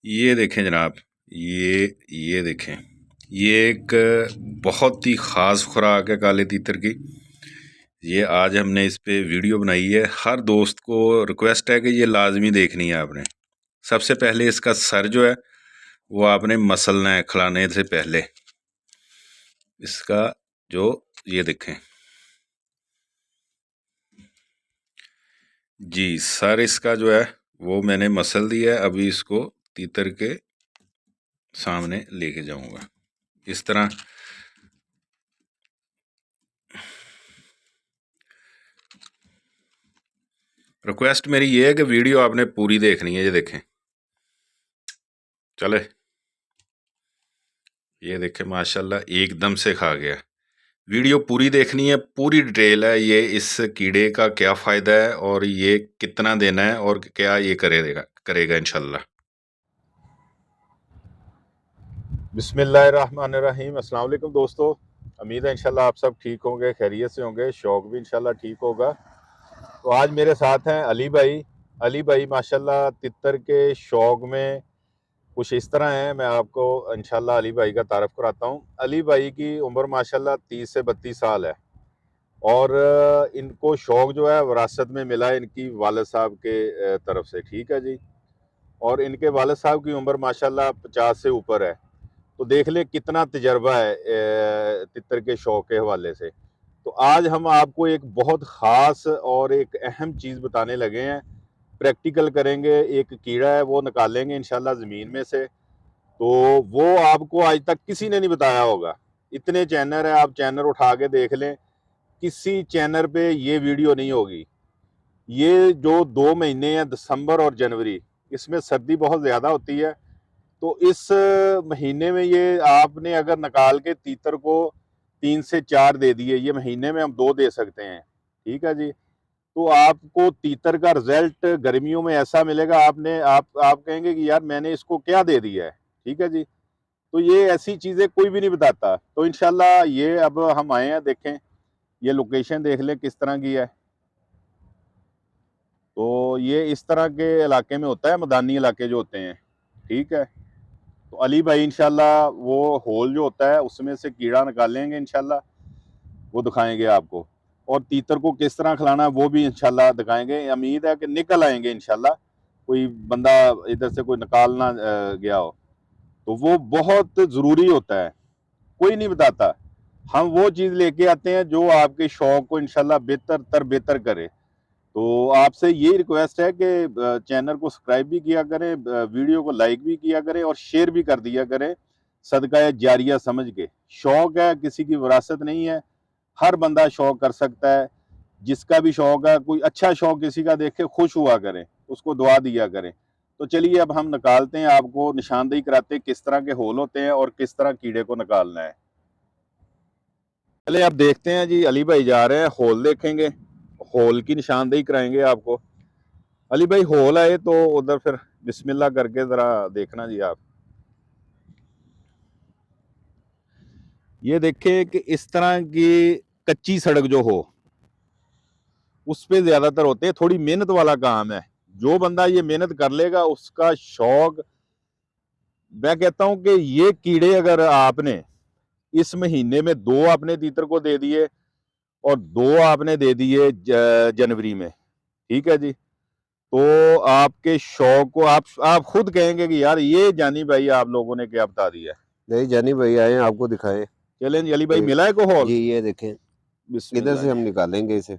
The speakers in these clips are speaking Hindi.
ये देखें जनाब, ये देखें, ये एक बहुत ही ख़ास खुराक है काले तीतर की। ये आज हमने इस पे वीडियो बनाई है। हर दोस्त को रिक्वेस्ट है कि ये लाजमी देखनी है आपने। सबसे पहले इसका सर जो है वो आपने मसलना है खिलाने से पहले। इसका जो ये देखें जी, सर इसका जो है वो मैंने मसल दिया है। अभी इसको तीतर के सामने लेके जाऊंगा इस तरह। रिक्वेस्ट मेरी ये है कि वीडियो आपने पूरी देखनी है। ये देखें, चले, ये देखें माशाल्लाह एकदम से खा गया। वीडियो पूरी देखनी है, पूरी डिटेल है ये इस कीड़े का क्या फ़ायदा है और ये कितना देना है और क्या ये करेगा इंशाल्लाह। बिस्मिल्लाहिर्रहमानिर्रहीम। अस्सलाम वालेकुम दोस्तों, उम्मीद है इंशाल्लाह आप सब ठीक होंगे, खैरियत से होंगे, शौक भी इंशाल्लाह ठीक होगा। तो आज मेरे साथ हैं अली भाई। अली भाई माशाल्लाह तितर के शौक में कुछ इस तरह हैं, मैं आपको इंशाल्लाह अली भाई का तारफ़ कराता हूँ। अली भाई की उम्र माशाल्लाह 30 से 32 साल है और इनको शौक जो है विरासत में मिला है इनकी वालिद साहब के तरफ से, ठीक है जी। और इनके वालिद साहब की उम्र माशाल्लाह 50 से ऊपर है। तो देख ले कितना तजर्बा है तितर के शौक के हवाले से। तो आज हम आपको एक बहुत ख़ास और एक अहम चीज़ बताने लगे हैं। प्रैक्टिकल करेंगे, एक कीड़ा है वो निकालेंगे इंशाल्लाह ज़मीन में से। तो वो आपको आज तक किसी ने नहीं बताया होगा। इतने चैनल है, आप चैनल उठा के देख लें, किसी चैनल पे ये वीडियो नहीं होगी। ये जो 2 महीने हैं, दिसंबर और जनवरी, इसमें सर्दी बहुत ज़्यादा होती है। तो इस महीने में ये आपने अगर निकाल के तीतर को 3 से 4 दे दिए, ये महीने में हम 2 दे सकते हैं, ठीक है जी। तो आपको तीतर का रिजल्ट गर्मियों में ऐसा मिलेगा, आप कहेंगे कि यार मैंने इसको क्या दे दिया है, ठीक है जी। तो ये ऐसी चीज़ें कोई भी नहीं बताता। तो इंशाल्लाह ये अब हम आए हैं, देखें ये लोकेशन देख लें किस तरह की है। तो ये इस तरह के इलाके में होता है, मैदानी इलाके जो होते हैं, ठीक है। तो अली भाई इंशाल्लाह वो होल जो होता है उसमें से कीड़ा निकालेंगे इंशाल्लाह, वो दिखाएंगे आपको। और तीतर को किस तरह खिलाना है वो भी इंशाल्लाह दिखाएंगे। उम्मीद है कि निकल आएंगे इंशाल्लाह, कोई बंदा इधर से कोई निकाल ना गया हो। तो वो बहुत ज़रूरी होता है, कोई नहीं बताता। हम वो चीज़ लेके आते हैं जो आपके शौक को इंशाल्लाह बेहतर करे। तो आपसे यही रिक्वेस्ट है कि चैनल को सब्सक्राइब भी किया करें, वीडियो को लाइक भी किया करें और शेयर भी कर दिया करें, सदका जारिया समझ के। शौक है, किसी की विरासत नहीं है, हर बंदा शौक कर सकता है। जिसका भी शौक है, कोई अच्छा शौक किसी का देख के खुश हुआ करें, उसको दुआ दिया करें। तो चलिए अब हम निकालते हैं, आपको निशानदेही कराते हैं किस तरह के होल होते हैं और किस तरह कीड़े को निकालना है। चलिए अब देखते हैं जी, अली भाई जा रहे हैं, होल देखेंगे, होल की निशानदेही कराएंगे आपको। अली भाई होल आए तो उधर फिर बिस्मिल्लाह करके जरा देखना जी आप। ये देखें कि इस तरह की कच्ची सड़क जो हो उस पे ज्यादातर होते हैं, थोड़ी मेहनत वाला काम है। जो बंदा ये मेहनत कर लेगा उसका शौक, मैं कहता हूं कि ये कीड़े अगर आपने इस महीने में 2 आपने तीतर को दे दिए और 2 आपने दे दिए जनवरी में, ठीक है जी। तो आपके शौक को आप खुद कहेंगे कि यार ये जानी भाई आप लोगों ने क्या बता दिया। नहीं जानी भाई आए आपको दिखाएं। चलें जी, अली भाई मिला है को होल। जी ये देखें, इधर बिस्मिल्लाह से हम जी। निकालेंगे इसे।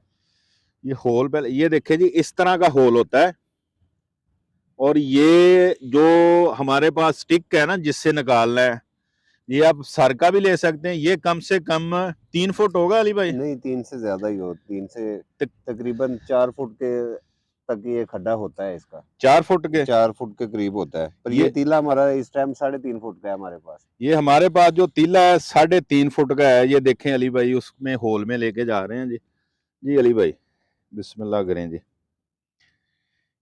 ये होल पहले ये देखें जी, इस तरह का होल होता है। और ये जो हमारे पास स्टिक है ना जिससे निकालना है, ये आप सर का भी ले सकते हैं। ये कम से कम 3 फुट होगा अली भाई। नहीं 3 से ज्यादा ही हो, 3 से तकरीबन 4 फुट के तक ये खड्डा होता है इसका। 4 फुट के 4 फुट के करीब होता है। पर ये तीला हमारा इस टाइम 3.5 फुट का है हमारे पास। ये हमारे पास जो तीला है 3.5 फुट का है। ये देखें अली भाई, उसमें होल में लेके जा रहे हैं जी। जी अली भाई बिस्मिल्लाह करें जी।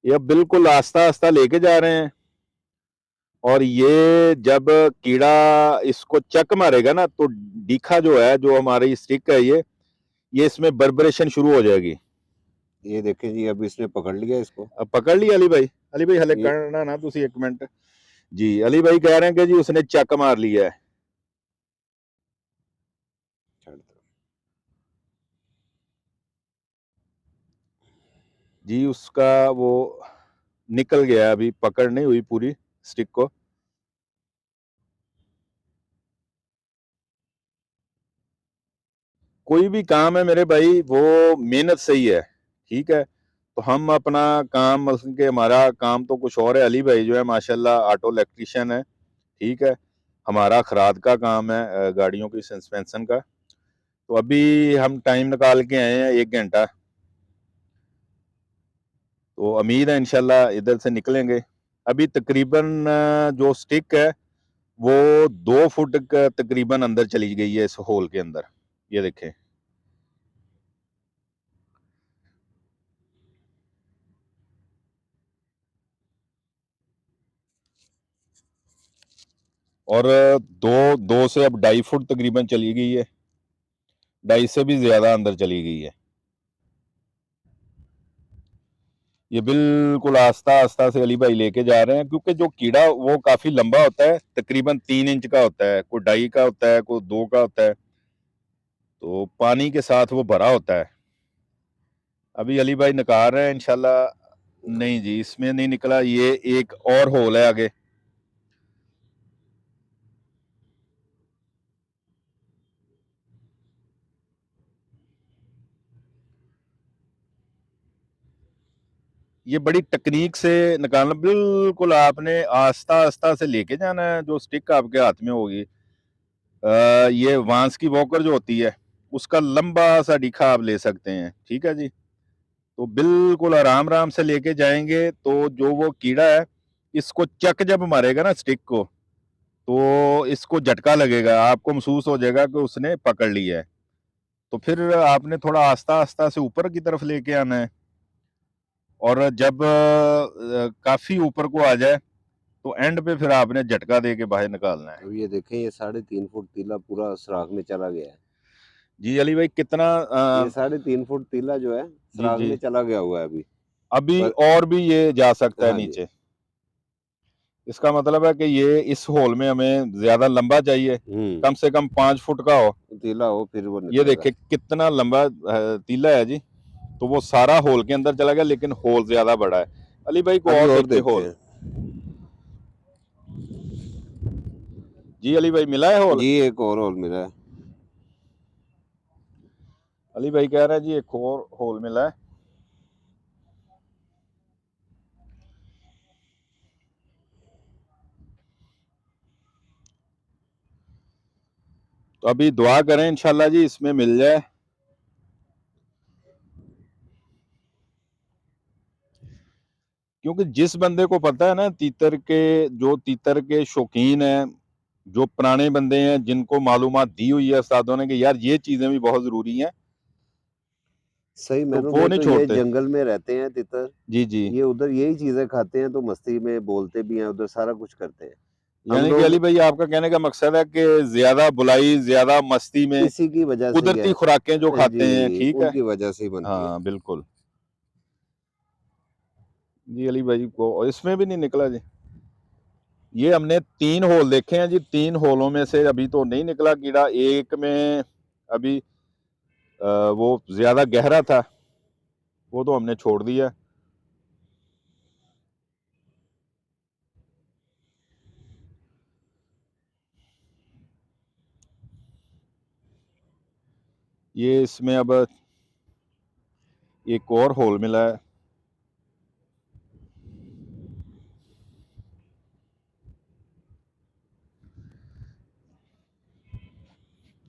ये अब बिल्कुल आस्ता आस्ता लेके जा रहे हैं। और ये जब कीड़ा इसको चक मारेगा ना तो डीखा जो है, जो हमारी स्टिक है, ये इसमें बर्बरेशन शुरू हो जाएगी। ये देखें जी, अब इसने पकड़ लिया इसको। अब पकड़ लिया अली भाई। अली भाई हले करना ना तुसी 1 मिनट। जी अली भाई कह रहे हैं कि जी उसने चक मार लिया है। जी उसका वो निकल गया, अभी पकड़ नहीं हुई पूरी स्टिक को। कोई भी काम है मेरे भाई वो मेहनत से ही है, ठीक है। तो हम अपना काम मतलब कि हमारा काम तो कुछ और है। अली भाई जो है माशाल्लाह ऑटो इलेक्ट्रिशियन है, ठीक है। हमारा खराद का काम है, गाड़ियों की सस्पेंशन का। तो अभी हम टाइम निकाल के आए हैं 1 घंटा, तो उम्मीद है इंशाल्लाह इधर से निकलेंगे। अभी तकरीबन जो स्टिक है वो 2 फुट का तकरीबन अंदर चली गई है इस होल के अंदर, ये देखें। और दो से अब 2.5 फुट तकरीबन चली गई है, 2.5 से भी ज्यादा अंदर चली गई है। ये बिल्कुल आस्ता आस्ता से अली भाई लेके जा रहे हैं, क्योंकि जो कीड़ा वो काफी लंबा होता है, तकरीबन 3 इंच का होता है, कोई 2.5 का होता है, कोई 2 का होता है। तो पानी के साथ वो भरा होता है। अभी अली भाई निकाल रहे हैं इंशाल्लाह। नहीं जी इसमें नहीं निकला, ये एक और होल है आगे। ये बड़ी टेक्निक से निकालना, बिल्कुल आपने आस्ता आस्ता से लेके जाना है। जो स्टिक आपके हाथ में होगी, ये वांस की वॉकर जो होती है उसका लंबा सा डिखा आप ले सकते हैं, ठीक है जी। तो बिल्कुल आराम आराम से लेके जाएंगे तो जो वो कीड़ा है इसको चक जब मारेगा ना स्टिक को, तो इसको झटका लगेगा, आपको महसूस हो जाएगा कि उसने पकड़ लिया है। तो फिर आपने थोड़ा आस्ता आस्ता से ऊपर की तरफ लेके आना है, और जब काफी ऊपर को आ जाए तो एंड पे फिर आपने झटका दे के बाहर निकालना है। अब ये देखें, ये 3.5 फुट तीला पूरा सुराख में चला गया है। जी अली भाई कितना ये 3.5 फुट तीला जो है जी सुराख जी में चला गया हुआ है अभी। अभी पर और भी ये जा सकता है हाँ जी, नीचे। इसका मतलब है कि ये इस होल में हमें ज्यादा लंबा चाहिए, कम से कम 5 फुट का हो। तीला हो फिर वो ये निकलेगा। देखिए कितना लंबा तीला है जी। तो वो सारा होल के अंदर चला गया, लेकिन होल ज्यादा बड़ा है। अली भाई को अभी और और देखिए देखते होल। हैं। जी अली भाई मिला है होल। जी एक और होल मिला है। अली भाई कह रहा है जी एक और होल मिला है। तो अभी दुआ करें इंशाल्लाह जी इसमें मिल जाए। क्योंकि जिस बंदे को पता है ना तीतर के, जो तीतर के शौकीन हैं, जो पुराने बंदे हैं जिनको मालूमात दी हुई है उस्तादों ने कि यार ये चीजें भी बहुत जरूरी हैं, सही तो मायनों वो में नहीं तो ये छोड़ते। जंगल में रहते हैं तितर, जी जी। ये उधर यही चीजें खाते हैं तो मस्ती में बोलते भी हैं, उधर सारा कुछ करते हैं। हम यानी कि लोग अली भाई आपका कहने का मकसद है कि ज्यादा बुलाई, ज्यादा मस्ती में इसी की वजह से ही कुदरती है। खुराकें जो खाते हैं, जी ठीक है। उनकी वजह से ही बनती है। हाँ बिल्कुल। जी अली भाई को इसमें भी नहीं निकला जी। ये हमने 3 होल देखे हैं जी, 3 होलों में से अभी तो नहीं निकला कीड़ा। एक में अभी वो ज्यादा गहरा था, वो तो हमने छोड़ दिया। ये इसमें अब एक और होल मिला है।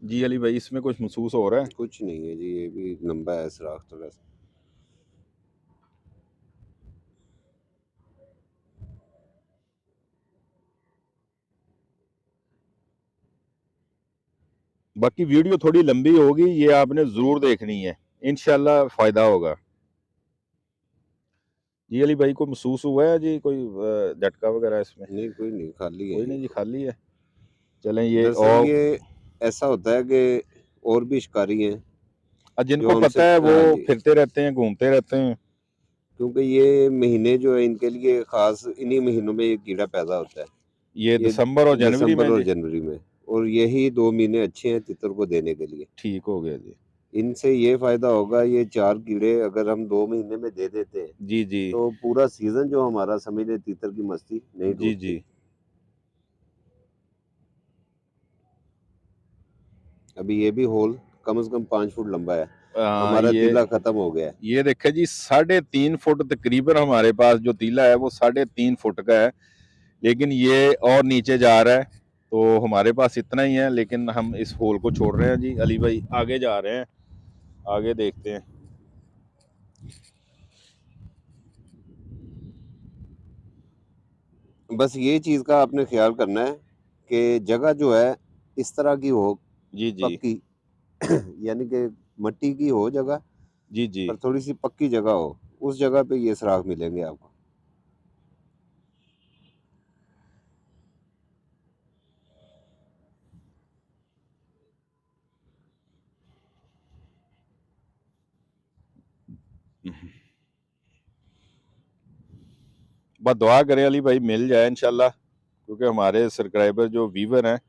जी अली भाई इसमें कुछ महसूस हो रहा है। कुछ नहीं है जी, ये भी लंबा है सुराख थोड़ा सा। बाकी वीडियो थोड़ी लंबी होगी, ये आपने जरूर देखनी है, इंशाल्लाह फायदा होगा। जी अली भाई को महसूस हुआ है जी कोई झटका वगैरह इसमें? नहीं कोई नहीं, खाली है कोई ये नहीं जी, तो। खाली है। चलें ये दरअसल और ये ऐसा होता है कि और भी शिकारी हैं जिनको जो हमसे, पता है वो हाँ जी, फिरते रहते हैं, घूमते रहते हैं। क्योंकि ये महीने जो है इनके लिए खास, इन्हीं महीनों में ये कीड़ा पैदा होता है। ये ये दिसंबर और जनवरी दिसंबर में और जी? जनवरी में, और यही 2 महीने अच्छे हैं तितर को देने के लिए। ठीक हो गया जी। इनसे ये फ़ायदा होगा, ये 4 कीड़े अगर हम 2 महीने में दे देते हैं, जी, जी। तो पूरा सीज़न जो हमारा समझ लें तीतर की मस्ती नहीं जी, टूटती। जी। अभी ये भी होल कम से कम 5 फुट लंबा है। हमारा ये तीला खत्म हो गया है। ये देखे जी 3.5 फुट तकरीबन हमारे पास जो तीला है वो 3.5 फुट का है, लेकिन ये और नीचे जा रहा है, तो हमारे पास इतना ही है। लेकिन हम इस होल को छोड़ रहे हैं जी। अली भाई आगे जा रहे हैं, आगे देखते हैं। बस ये चीज़ का आपने ख्याल करना है कि जगह जो है इस तरह की हो, जी, जी। पक्की यानी कि मट्टी की हो जगह, जी, जी। पर थोड़ी-सी पक्की जगह हो, उस जगह पे ये सुराख मिलेंगे आपको। बस दुआ करें अली भाई मिल जाए इंशाल्लाह, क्योंकि हमारे सब्सक्राइबर जो व्यूवर हैं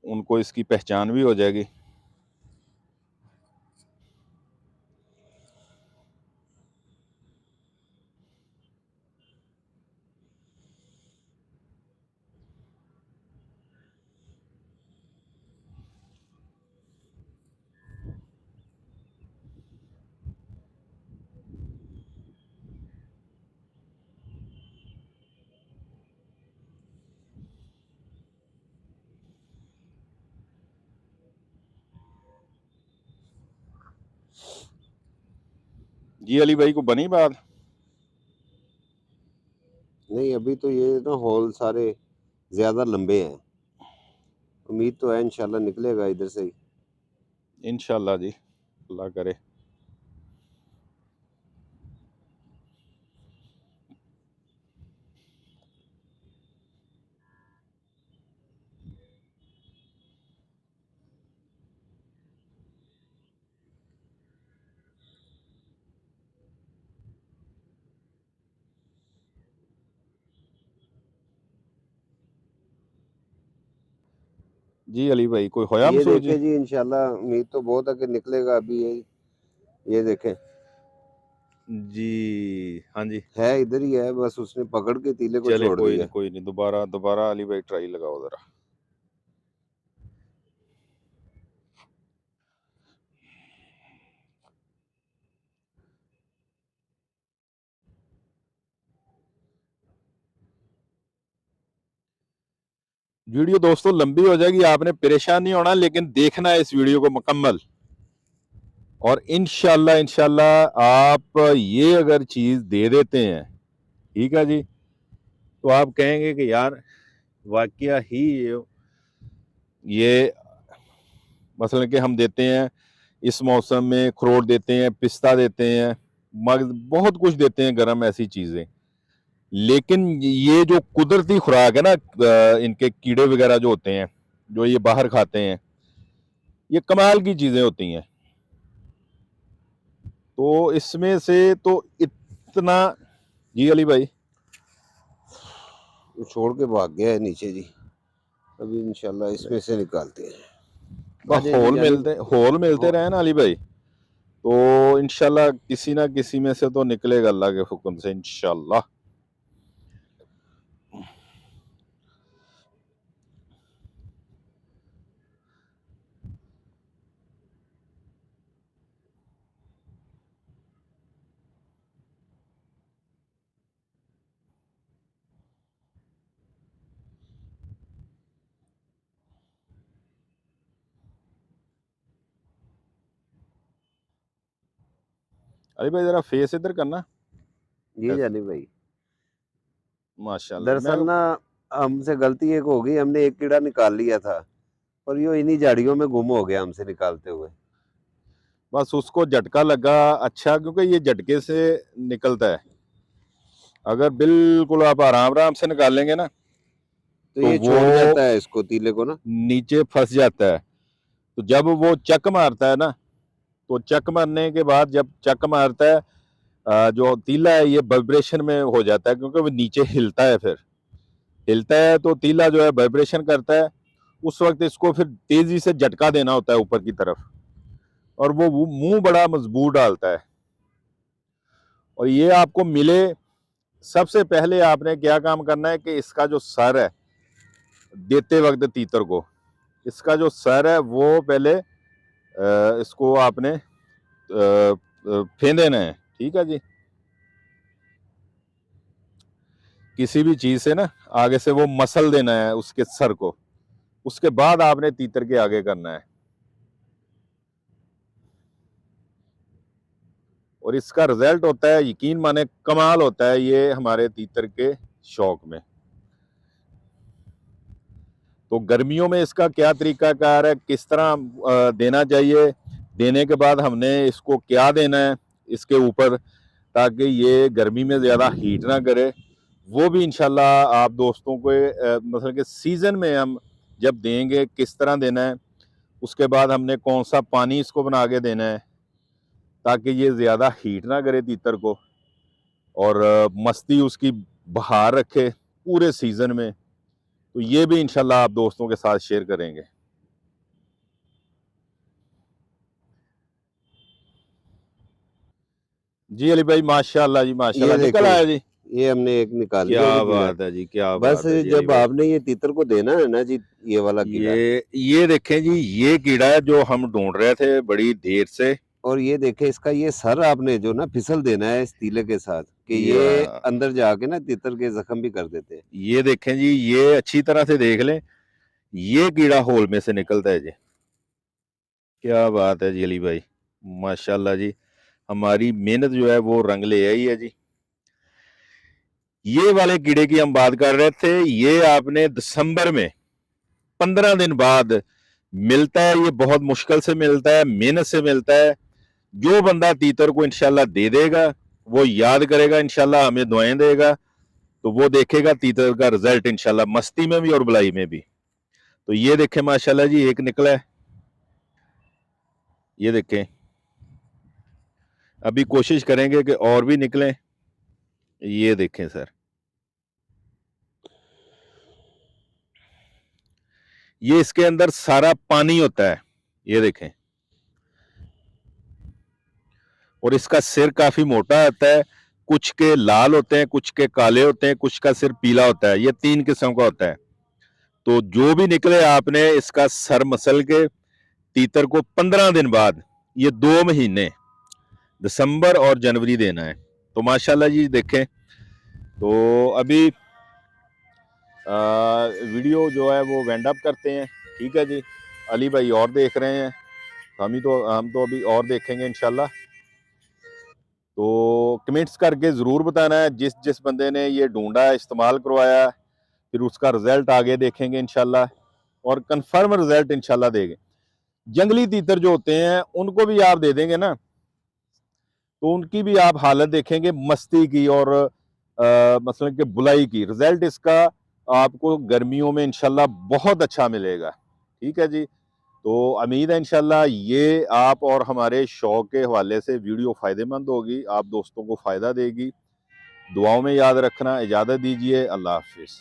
उनको इसकी पहचान भी हो जाएगी। जी अली भाई को बनी बात? नहीं, अभी तो ये ना होल सारे ज़्यादा लंबे हैं। उम्मीद तो है इंशाल्लाह निकलेगा इधर से ही। इंशाल्लाह जी, अल्लाह करे। जी अली भाई कोई होया ये महसूस जी? देखें जी, इंशाल्लाह उम्मीद तो बहुत है कि निकलेगा अभी ये देखें। जी हाँ जी। है इधर ही है, बस उसने पकड़ के तीले को चले छोड़ कोई दिया। नहीं, कोई नहीं, दोबारा दोबारा अली भाई ट्राई लगाओ जरा। वीडियो दोस्तों लंबी हो जाएगी, आपने परेशान नहीं होना, लेकिन देखना है इस वीडियो को मुकम्मल। और इंशाल्लाह इंशाल्लाह आप ये अगर चीज दे देते हैं, ठीक है जी, तो आप कहेंगे कि यार वाकया ही ये मसलन कि हम देते हैं इस मौसम में अखरोट देते हैं, पिस्ता देते हैं, मग बहुत कुछ देते हैं गर्म ऐसी चीजें, लेकिन ये जो कुदरती खुराक है ना, इनके कीड़े वगैरह जो होते हैं जो ये बाहर खाते हैं, ये कमाल की चीजें होती हैं। तो इसमें से तो इतना। जी अली भाई वो छोड़ के भाग गया है नीचे जी। अभी इंशाल्लाह इसमें से निकालते हैं। आ बस जाए जी जानी। होल मिलते हो- रहे ना अली भाई, तो इंशाल्लाह किसी ना किसी में से तो निकलेगा अल्लाह के हुक्म से इंशाल्लाह। अली भाई जरा फेस इधर करना। ये जानी भाई, माशाल्लाह। मैं दरअसल ना हमसे गलती एक हो गई, हमने एक कीड़ा निकाल लिया था और ये इन्हीं झाड़ियों में गुम हो गया हमसे निकालते हुए। बस उसको झटका लगा, अच्छा, क्योंकि ये झटके से निकलता है। अगर बिल्कुल आप आराम आराम से निकालेंगे ना, तो तो ये वो छोड़ जाता है इसको तीले को ना। नीचे फंस जाता है। तो जब वो चक मारता है ना, तो चक मारने के बाद जब चक मारता है, जो तीला है ये वाइब्रेशन में हो जाता है, क्योंकि वो नीचे हिलता है फिर। हिलता है तो तीला जो है वाइब्रेशन करता है, उस वक्त इसको फिर तेजी से झटका देना होता है ऊपर की तरफ, और वो मुंह बड़ा मजबूत डालता है। और ये आपको मिले, सबसे पहले आपने क्या काम करना है कि इसका जो सर है, देते वक्त तीतर को, इसका जो सर है वो पहले इसको आपने फेंक देना है, ठीक है जी। किसी भी चीज से ना आगे से वो मसल देना है उसके सर को, उसके बाद आपने तीतर के आगे करना है। और इसका रिजल्ट होता है, यकीन माने कमाल होता है ये हमारे तीतर के शौक में। तो गर्मियों में इसका क्या तरीकाकार है, किस तरह देना चाहिए, देने के बाद हमने इसको क्या देना है इसके ऊपर, ताकि ये गर्मी में ज़्यादा हीट ना करे, वो भी इंशाल्लाह आप दोस्तों को मतलब कि सीज़न में हम जब देंगे किस तरह देना है, उसके बाद हमने कौन सा पानी इसको बना के देना है ताकि ये ज़्यादा हीट ना करे तीतर को, और मस्ती उसकी बहार रखे पूरे सीज़न में। तो ये भी इंशाल्लाह आप दोस्तों के साथ शेयर करेंगे। जी अली भाई, माशाल्लाह जी ये माशाल्लाह, निकल देखें, आया जी। ये हमने एक निकाल लिया क्या जी कीड़ा। बात है जी, क्या बस बात है जी अली जब भाई। आपने ये तीतर को देना है ना जी, ये वाला कीड़ा, ये देखें जी, ये कीड़ा है जो हम ढूंढ रहे थे बड़ी देर से। और ये देखें इसका ये सर आपने जो ना फिसल देना है इस तीले के साथ, कि ये अंदर जाके ना तीतर के जख्म भी कर देते हैं। ये देखें जी, ये अच्छी तरह से देख लें, ये कीड़ा होल में से निकलता है जी। क्या बात है जी अली भाई, माशाल्लाह जी, हमारी मेहनत जो है वो रंग ले आई है जी। ये वाले कीड़े की हम बात कर रहे थे, ये आपने दिसंबर में 15 दिन बाद मिलता है, ये बहुत मुश्किल से मिलता है, मेहनत से मिलता है। जो बंदा तीतर को इंशाल्लाह दे देगा, वो याद करेगा, इंशाल्लाह हमें दुआएं देगा, तो वो देखेगा तीतर का रिजल्ट इंशाल्लाह, मस्ती में भी और बुलाई में भी। तो ये देखें माशाल्लाह जी, एक निकला है, ये देखें। अभी कोशिश करेंगे कि और भी निकलें। ये देखें सर, ये इसके अंदर सारा पानी होता है, ये देखें। और इसका सिर काफी मोटा होता है, कुछ के लाल होते हैं, कुछ के काले होते हैं, कुछ का सिर पीला होता है, ये 3 किस्म का होता है। तो जो भी निकले आपने इसका सर मसल के तीतर को 15 दिन बाद, ये 2 महीने दिसंबर और जनवरी देना है। तो माशाल्लाह जी देखें। तो अभी वीडियो जो है वो वेंड अप करते हैं, ठीक है जी। अली भाई और देख रहे हैं, हम तो अभी और देखेंगे इंशाल्लाह। तो कमेंट्स करके ज़रूर बताना है जिस जिस बंदे ने ये ढूंढा, इस्तेमाल करवाया, फिर उसका रिजल्ट आगे देखेंगे इंशाल्लाह, और कंफर्म रिजल्ट इंशाल्लाह देंगे। जंगली तीतर जो होते हैं उनको भी आप दे देंगे ना, तो उनकी भी आप हालत देखेंगे मस्ती की और मतलब कि बुलाई की। रिजल्ट इसका आपको गर्मियों में इंशाल्लाह बहुत अच्छा मिलेगा, ठीक है जी। तो उम्मीद है इंशाल्लाह ये आप और हमारे शौक के हवाले से वीडियो फ़ायदेमंद होगी, आप दोस्तों को फ़ायदा देगी। दुआओं में याद रखना, इजाज़त दीजिए, अल्लाह हाफिज़।